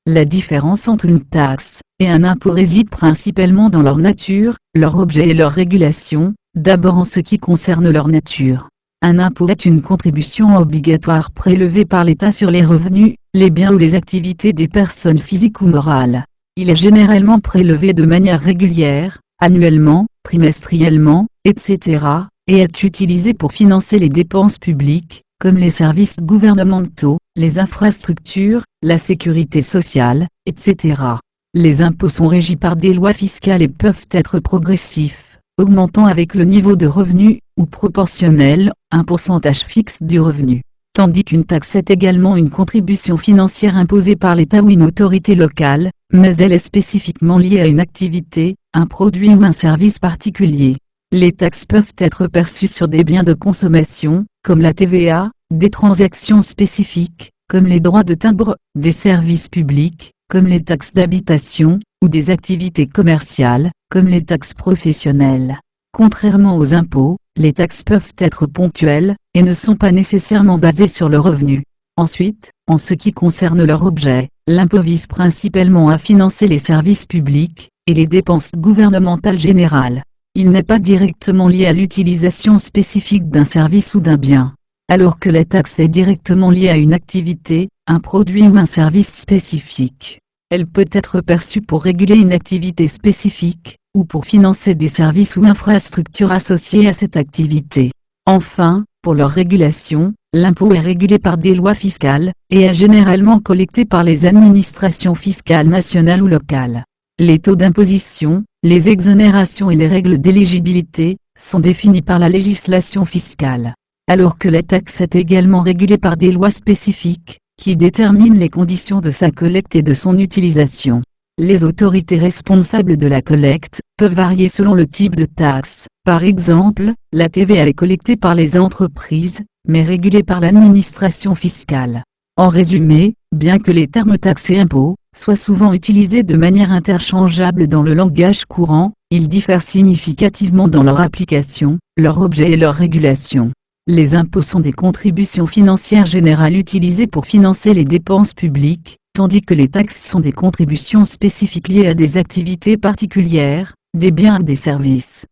La différence entre une taxe et un impôt réside principalement dans leur nature, leur objet et leur régulation, d'abord en ce qui concerne leur nature. Un impôt est une contribution obligatoire prélevée par l'État sur les revenus, les biens ou les activités des personnes physiques ou morales. Il est généralement prélevé de manière régulière, annuellement, trimestriellement, etc., et est utilisé pour financer les dépenses publiques, comme les services gouvernementaux, les infrastructures, la sécurité sociale, etc. Les impôts sont régis par des lois fiscales et peuvent être progressifs, augmentant avec le niveau de revenu, ou proportionnels, un pourcentage fixe du revenu. Tandis qu'une taxe est également une contribution financière imposée par l'État ou une autorité locale, mais elle est spécifiquement liée à une activité, un produit ou un service particulier. Les taxes peuvent être perçues sur des biens de consommation, comme la TVA, des transactions spécifiques, comme les droits de timbre, des services publics, comme les taxes d'habitation, ou des activités commerciales, comme les taxes professionnelles. Contrairement aux impôts, les taxes peuvent être ponctuelles, et ne sont pas nécessairement basées sur le revenu. Ensuite, en ce qui concerne leur objet, l'impôt vise principalement à financer les services publics, et les dépenses gouvernementales générales. Il n'est pas directement lié à l'utilisation spécifique d'un service ou d'un bien. Alors que la taxe est directement liée à une activité, un produit ou un service spécifique. Elle peut être perçue pour réguler une activité spécifique, ou pour financer des services ou infrastructures associées à cette activité. Enfin, pour leur régulation, l'impôt est régulé par des lois fiscales, et est généralement collecté par les administrations fiscales nationales ou locales. Les taux d'imposition, les exonérations et les règles d'éligibilité, sont définis par la législation fiscale. Alors que la taxe est également régulée par des lois spécifiques, qui déterminent les conditions de sa collecte et de son utilisation. Les autorités responsables de la collecte peuvent varier selon le type de taxe. Par exemple, la TVA est collectée par les entreprises, mais régulée par l'administration fiscale. En résumé, bien que les termes taxes et impôts soient souvent utilisés de manière interchangeable dans le langage courant, ils diffèrent significativement dans leur application, leur objet et leur régulation. Les impôts sont des contributions financières générales utilisées pour financer les dépenses publiques, tandis que les taxes sont des contributions spécifiques liées à des activités particulières, des biens et des services.